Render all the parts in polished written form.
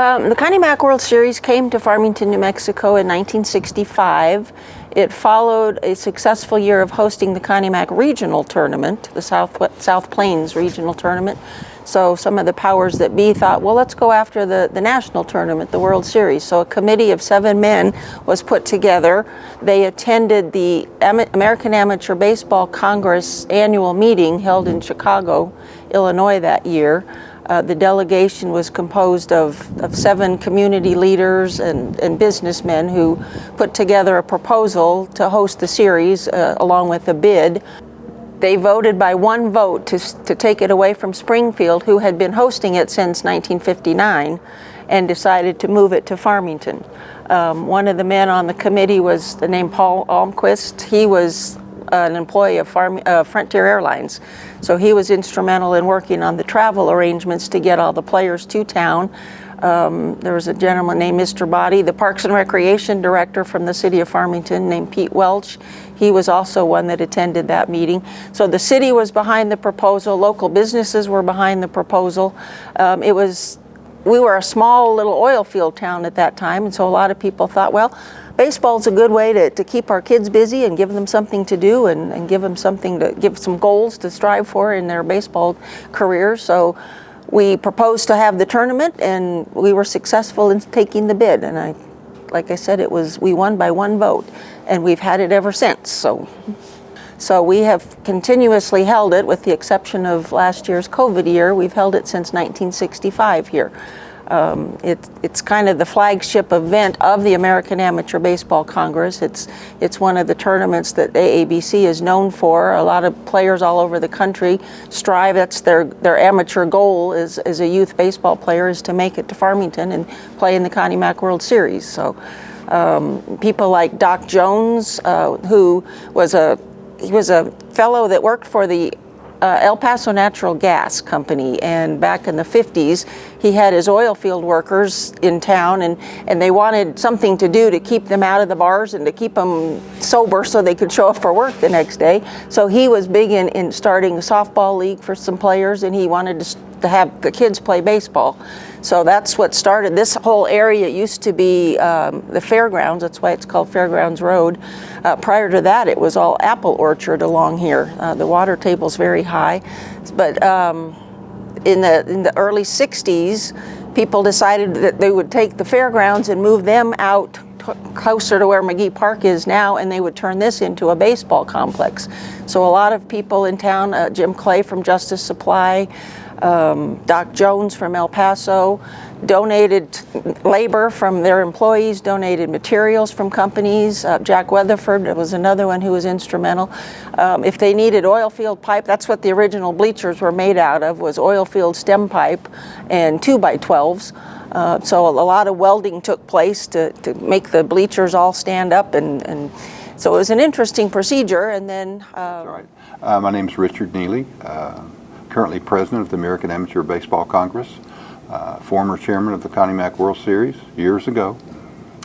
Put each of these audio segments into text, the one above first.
The Connie Mack World Series came to Farmington, New Mexico in 1965. It followed a successful year of hosting the Connie Mack Regional Tournament, the South Plains Regional Tournament. So some of the powers that be thought, well, let's go after the national tournament, the World Series. So a committee of 7 men was put together. They attended the American Amateur Baseball Congress annual meeting held in Chicago, Illinois that year. The delegation was composed of 7 community leaders and businessmen who put together a proposal to host the series along with a bid. They voted by 1 vote to take it away from Springfield, who had been hosting it since 1959, and decided to move it to Farmington. One of the men on the committee was the name Paul Almquist. He was an employee of Frontier Airlines. So he was instrumental in working on the travel arrangements to get all the players to town. There was a gentleman named Mr. Body, the Parks and Recreation Director from the city of Farmington named Pete Welch. He was also one that attended that meeting. So the city was behind the proposal, local businesses were behind the proposal. We were a small little oil field town at that time, and so a lot of people thought, well, baseball's a good way to keep our kids busy and give them something to do and give them give some goals to strive for in their baseball careers. So we proposed to have the tournament, and we were successful in taking the bid. And like I said, we won by 1 vote, and we've had it ever since. So we have continuously held it, with the exception of last year's COVID year. We've held it since 1965 here. It's kind of the flagship event of the American Amateur Baseball Congress. It's one of the tournaments that AABC is known for. A lot of players all over the country strive. That's their amateur goal as a youth baseball player, is to make it to Farmington and play in the Connie Mack World Series. So people like Doc Jones, who was a fellow that worked for the El Paso Natural Gas Company, and back in the 50s he had his oil field workers in town, and they wanted something to do to keep them out of the bars and to keep them sober so they could show up for work the next day. So he was big in starting a softball league for some players, and he wanted to have the kids play baseball. So that's what started. This whole area used to be the fairgrounds. That's why it's called Fairgrounds Road. Prior to that, it was all apple orchard along here. The water table's very high. But in the early 60s, people decided that they would take the fairgrounds and move them out closer to where McGee Park is now, and they would turn this into a baseball complex. So a lot of people in town, Jim Clay from Justice Supply, Doc Jones from El Paso, donated labor from their employees, donated materials from companies. Jack Weatherford was another one who was instrumental. If they needed oil field pipe, that's what the original bleachers were made out of, was oil field stem pipe and 2x12s. So a lot of welding took place to make the bleachers all stand up, and so it was an interesting procedure. And then That's all right. My name's Richard Neely, currently president of the American Amateur Baseball Congress, former chairman of the Connie Mack World Series years ago,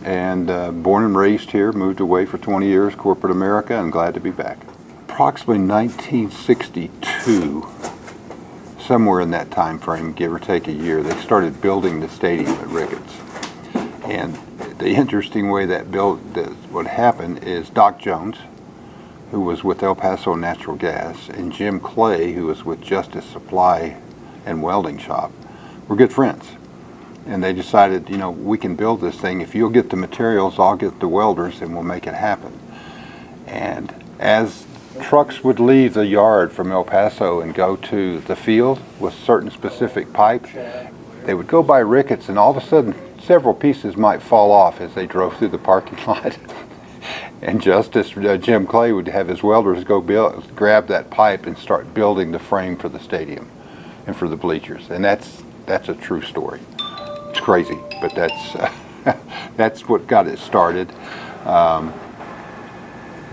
and born and raised here, moved away for 20 years, corporate America, and glad to be back. Approximately 1962, somewhere in that time frame, give or take a year, they started building the stadium at Ricketts. And the interesting way what happened is Doc Jones, who was with El Paso Natural Gas, and Jim Clay, who was with Justice Supply and Welding Shop, were good friends. And they decided, we can build this thing. If you'll get the materials, I'll get the welders, and we'll make it happen. And as trucks would leave the yard from El Paso and go to the field with certain specific pipe, they would go by Ricketts, and all of a sudden several pieces might fall off as they drove through the parking lot. And Justice Jim Clay would have his welders go grab that pipe and start building the frame for the stadium and for the bleachers. And that's a true story. It's crazy, but that's what got it started.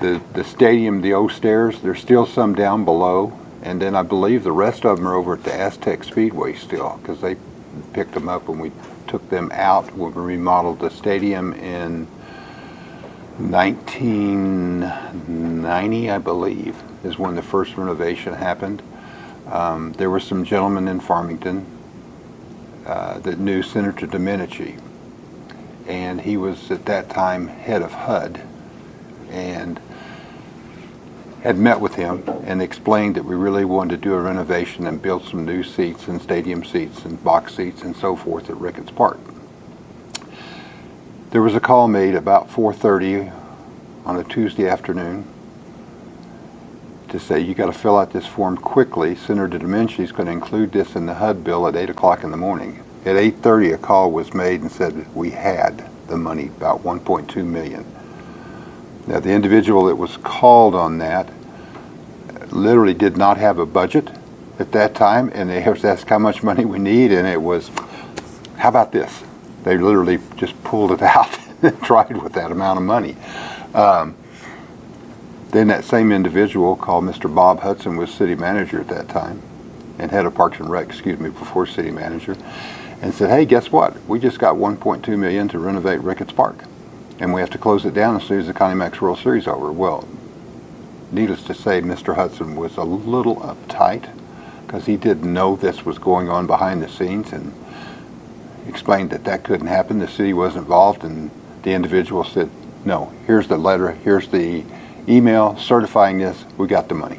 The stadium, the old stairs, there's still some down below, and then I believe the rest of them are over at the Aztec Speedway still, because they picked them up when we took them out when we remodeled the stadium in 1990, I believe, is when the first renovation happened. There were some gentlemen in Farmington that knew Senator Domenici, and he was at that time head of HUD, and had met with him and explained that we really wanted to do a renovation and build some new seats and stadium seats and box seats and so forth at Ricketts Park. There was a call made about 4:30 on a Tuesday afternoon to say, you got to fill out this form quickly. Senator Domenici is going to include this in the HUD bill at 8 o'clock in the morning. At 8:30 a call was made and said we had the money, about $1.2 million. Now, the individual that was called on that literally did not have a budget at that time, and they was asked how much money we need, and it was, how about this? They literally just pulled it out and tried with that amount of money. Then that same individual called Mr. Bob Hudson, was city manager at that time, and head of Parks and Rec, before city manager, and said, hey, guess what? We just got $1.2 million to renovate Ricketts Park, and we have to close it down as soon as the Connie Mack World Series is over. Well, needless to say, Mr. Hudson was a little uptight because he didn't know this was going on behind the scenes, and explained that that couldn't happen. The city was involved, and the individual said, no, here's the letter, here's the email certifying this, we got the money.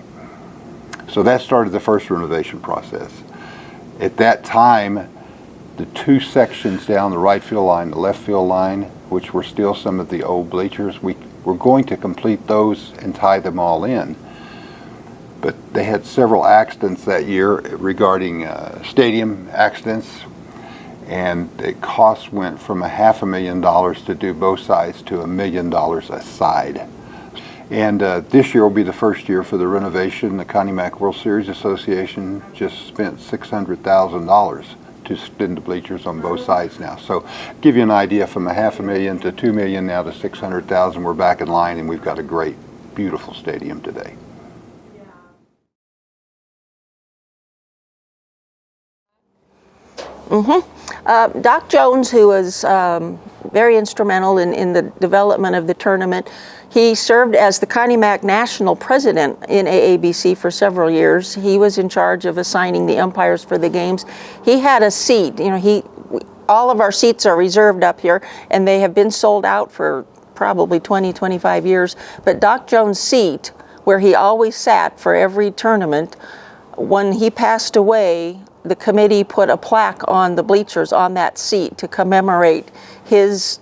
So that started the first renovation process. At that time, the two sections down the right field line, the left field line, which were still some of the old bleachers, we were going to complete those and tie them all in. But they had several accidents that year regarding stadium accidents, and the cost went from $500,000 to do both sides to $1 million a side. And this year will be the first year for the renovation. The Connie Mack World Series Association just spent $600,000 to spin the bleachers on both sides now. So give you an idea, from $500,000 to $2 million now to $600,000, we're back in line, and we've got a great, beautiful stadium today. Doc Jones, who was very instrumental in the development of the tournament, he served as the Connie Mack national president in AABC for several years. He was in charge of assigning the umpires for the games. He had a seat, all of our seats are reserved up here, and they have been sold out for probably 20, 25 years. But Doc Jones' seat, where he always sat for every tournament, when he passed away, the committee put a plaque on the bleachers on that seat to commemorate his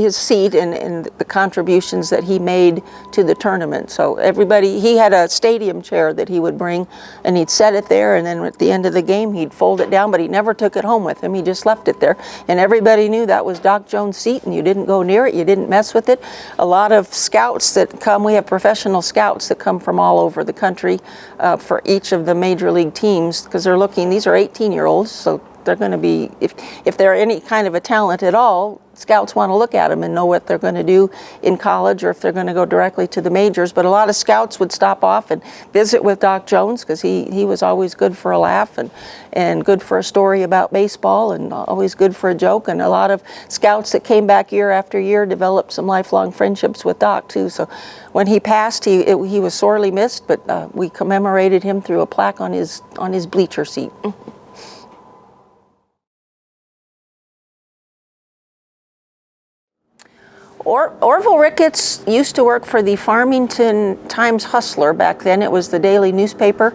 seat and the contributions that he made to the tournament. So everybody, he had a stadium chair that he would bring, and he'd set it there, and then at the end of the game he'd fold it down, but he never took it home with him. He just left it there, and everybody knew that was Doc Jones' seat, and you didn't go near it, you didn't mess with it. A lot of scouts that come, we have professional scouts that come from all over the country for each of the major league teams, because they're looking, these are 18-year-olds, so they're going to be, if they're any kind of a talent at all, scouts want to look at them and know what they're going to do in college, or if they're going to go directly to the majors. But a lot of scouts would stop off and visit with Doc Jones, because he was always good for a laugh and good for a story about baseball, and always good for a joke. And a lot of scouts that came back year after year developed some lifelong friendships with Doc too. So when he passed, he was sorely missed, but we commemorated him through a plaque on his bleacher seat. Orville Ricketts used to work for the Farmington Times-Hustler. Back then it was the daily newspaper,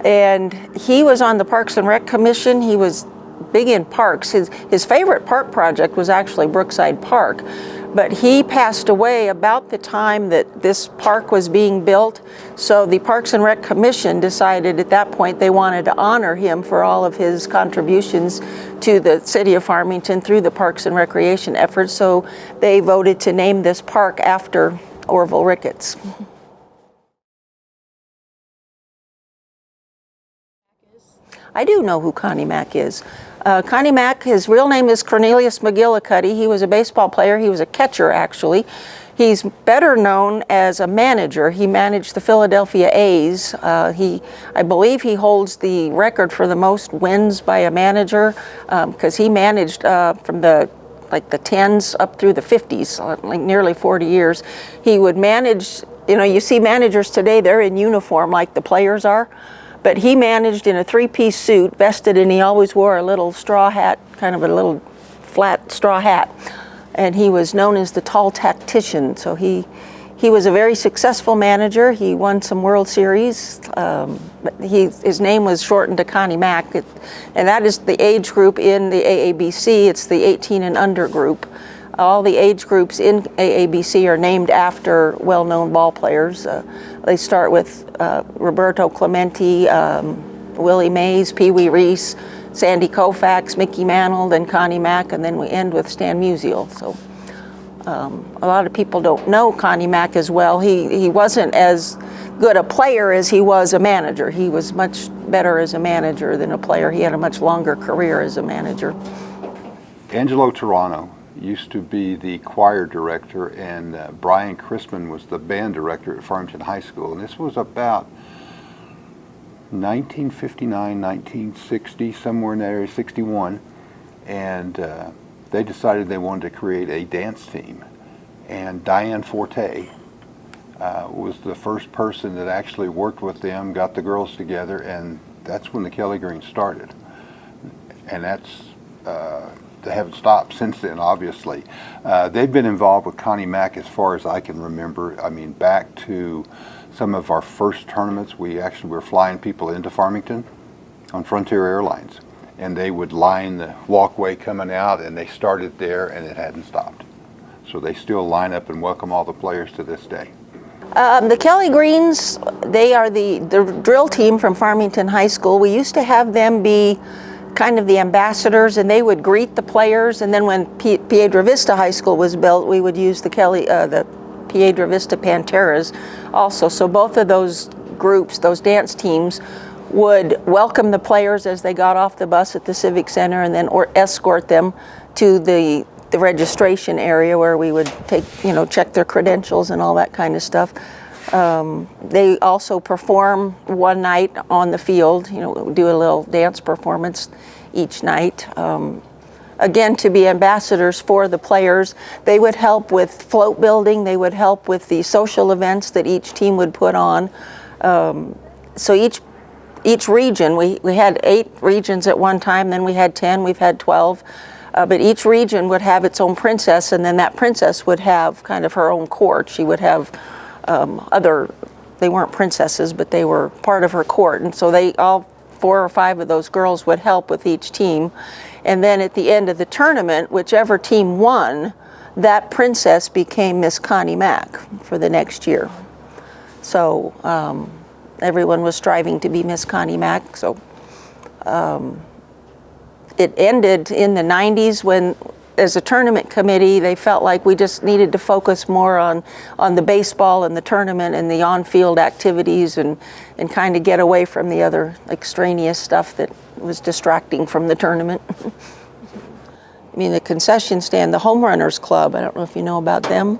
and he was on the Parks and Rec Commission. He was big in parks. His favorite park project was actually Brookside Park, but he passed away about the time that this park was being built. So the Parks and Rec Commission decided at that point they wanted to honor him for all of his contributions to the city of Farmington through the Parks and Recreation efforts. So they voted to name this park after Orville Ricketts. I do know who Connie Mack is. Connie Mack, his real name is Cornelius McGillicuddy. He was a baseball player. He was a catcher, actually. He's better known as a manager. He managed the Philadelphia A's. I believe he holds the record for the most wins by a manager, because he managed from the 10s up through the 50s, like nearly 40 years. He would manage, you see managers today, they're in uniform like the players are. But he managed in a three-piece suit, vested, and he always wore a little straw hat, kind of a little flat straw hat. And he was known as the tall tactician. So he was a very successful manager. He won some World Series. But his name was shortened to Connie Mack, and that is the age group in the AABC. It's the 18 and under group. All the age groups in AABC are named after well-known ball players. They start with Roberto Clemente, Willie Mays, Pee Wee Reese, Sandy Koufax, Mickey Mantle, then Connie Mack, and then we end with Stan Musial. So a lot of people don't know Connie Mack as well. He wasn't as good a player as he was a manager. He was much better as a manager than a player. He had a much longer career as a manager. Angelo Toronto used to be the choir director, and Brian Chrisman was the band director at Farmington High School. And this was about 1959, 1960, somewhere in that area, 61. And they decided they wanted to create a dance team. And Diane Forte was the first person that actually worked with them, got the girls together, and that's when the Kelly Greens started. And that's they haven't stopped since then, obviously. They've been involved with Connie Mack as far as I can remember. I mean, back to some of our first tournaments, we actually were flying people into Farmington on Frontier Airlines. And they would line the walkway coming out, and they started there, and it hadn't stopped. So they still line up and welcome all the players to this day. The Kelly Greens, they are the drill team from Farmington High School. We used to have them be kind of the ambassadors, and they would greet the players. And then when Piedra Vista High School was built, we would use the Piedra Vista Panteras also. So both of those groups, those dance teams, would welcome the players as they got off the bus at the Civic Center, and then escort them to the registration area where we would check their credentials and all that kind of stuff. They also perform one night on the field, do a little dance performance each night. Again, to be ambassadors for the players. They would help with float building. They would help with the social events that each team would put on. So each region, we had 8 regions at one time, then we had 10, we've had 12. But each region would have its own princess, and then that princess would have kind of her own court. She would have they weren't princesses, but they were part of her court. And so all 4 or 5 of those girls would help with each team. And then at the end of the tournament, whichever team won, that princess became Miss Connie Mack for the next year. So everyone was striving to be Miss Connie Mack. So it ended in the 90s when, as a tournament committee, they felt like we just needed to focus more on the baseball and the tournament and the on-field activities and kind of get away from the other extraneous stuff that was distracting from the tournament. I mean, the concession stand, the Home Runners Club, I don't know if you know about them.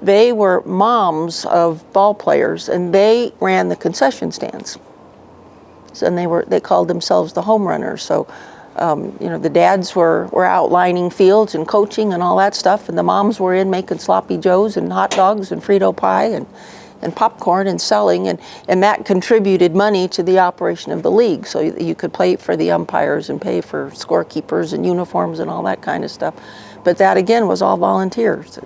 They were moms of ball players, and they ran the concession stands. So, and they called themselves the Home Runners. So, the dads were out lining fields and coaching and all that stuff, and the moms were in making sloppy joes and hot dogs and Frito pie and popcorn and selling, and that contributed money to the operation of the league. So you could pay for the umpires and pay for scorekeepers and uniforms and all that kind of stuff. But that, again, was all volunteers.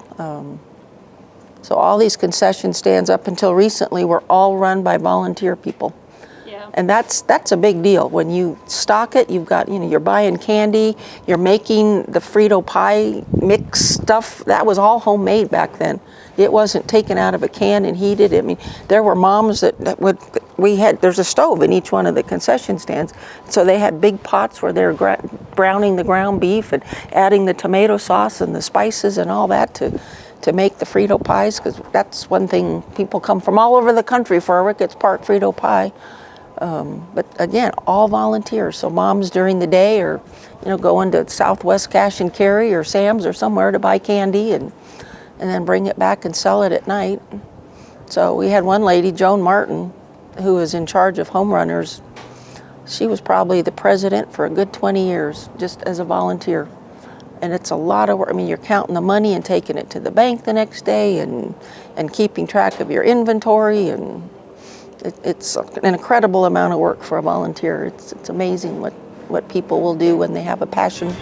So all these concession stands up until recently were all run by volunteer people. And that's a big deal. When you stock it, you've got, you're buying candy, you're making the Frito pie mix stuff. That was all homemade back then. It wasn't taken out of a can and heated. I mean, there were moms there's a stove in each one of the concession stands. So they had big pots where they were browning the ground beef and adding the tomato sauce and the spices and all that to make the Frito pies, because that's one thing. People come from all over the country for a Ricketts Park Frito pie. But again, all volunteers. So moms during the day are, going to Southwest Cash and Carry or Sam's or somewhere to buy candy and then bring it back and sell it at night. So we had one lady, Joan Martin, who was in charge of Home Runners. She was probably the president for a good 20 years, just as a volunteer. And it's a lot of work. I mean, you're counting the money and taking it to the bank the next day and keeping track of your inventory, and It's an incredible amount of work for a volunteer. It's amazing what people will do when they have a passion.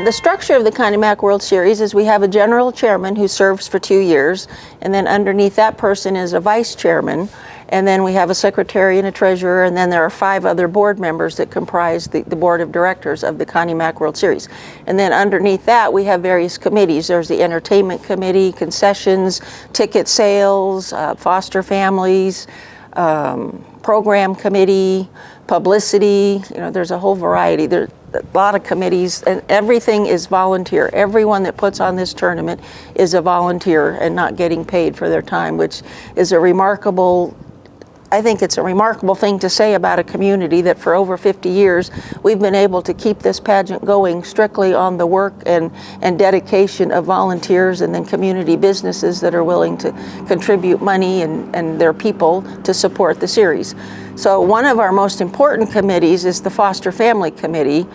The structure of the Connie Mack World Series is we have a general chairman who serves for 2 years, and then underneath that person is a vice chairman, and then we have a secretary and a treasurer, and then there are 5 other board members that comprise the board of directors of the Connie Mack World Series. And then underneath that we have various committees. There's the entertainment committee, concessions, ticket sales, foster families, program committee, publicity. There's a whole variety. There's a lot of committees, and everything is volunteer. Everyone that puts on this tournament is a volunteer and not getting paid for their time, which is I think it's a remarkable thing to say about a community that for over 50 years we've been able to keep this pageant going strictly on the work and dedication of volunteers and then community businesses that are willing to contribute money and their people to support the series. So one of our most important committees is the Foster Family Committee.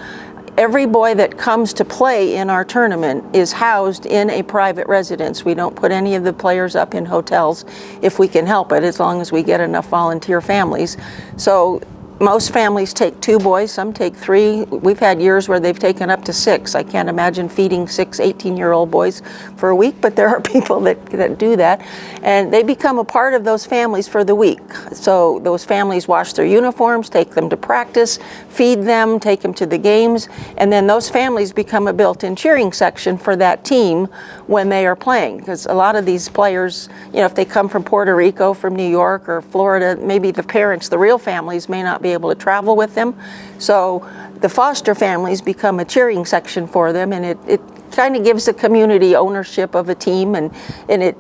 Every boy that comes to play in our tournament is housed in a private residence. We don't put any of the players up in hotels if we can help it, as long as we get enough volunteer families. So most families take 2 boys, some take 3. We've had years where they've taken up to 6. I can't imagine feeding 6 18-year-old boys for a week, but there are people that do that. And they become a part of those families for the week. So those families wash their uniforms, take them to practice, feed them, take them to the games, and then those families become a built-in cheering section for that team when they are playing. Because a lot of these players, if they come from Puerto Rico, from New York or Florida, maybe the parents, the real families, may not be able to travel with them. So the foster families become a cheering section for them, and it kind of gives the community ownership of a team, and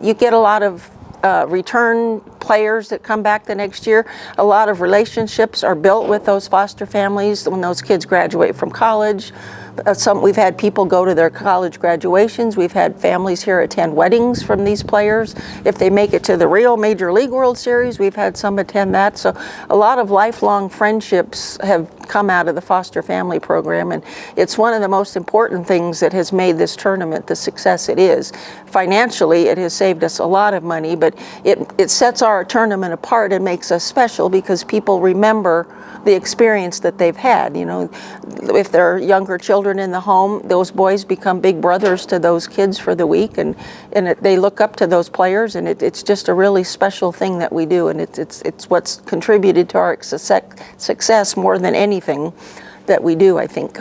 you get a lot of return players that come back the next year. A lot of relationships are built with those foster families when those kids graduate from college. We've had people go to their college graduations. We've had families here attend weddings from these players. If they make it to the real Major League World Series, we've had some attend that. So a lot of lifelong friendships have come out of the foster family program, and it's one of the most important things that has made this tournament the success it is. Financially, it has saved us a lot of money, but it sets our tournament apart and makes us special because people remember the experience that they've had. If there are younger children in the home, those boys become big brothers to those kids for the week, and they look up to those players, and it's just a really special thing that we do, and it's what's contributed to our success more than anything that we do, I think.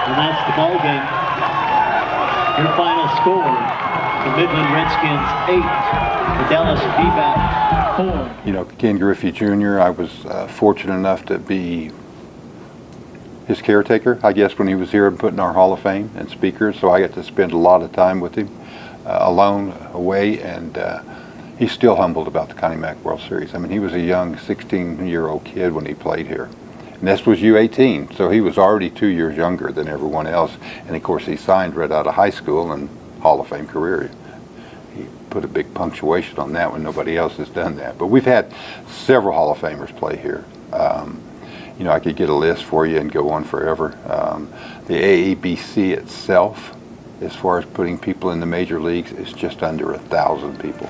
And that's the ball game. Your final score, the Midland Redskins 8, the Dallas D-backs 4. Ken Griffey Jr., I was fortunate enough to be his caretaker, I guess, when he was here and put in our Hall of Fame and speakers. So I got to spend a lot of time with him, alone, away, and he's still humbled about the Connie Mack World Series. I mean, he was a young 16-year-old kid when he played here. And this was U18, so he was already 2 years younger than everyone else. And of course, he signed right out of high school and Hall of Fame career. He put a big punctuation on that when nobody else has done that. But we've had several Hall of Famers play here. You know, I could get a list for you and go on forever. The AABC itself, as far as putting people in the major leagues, is just under 1,000 people.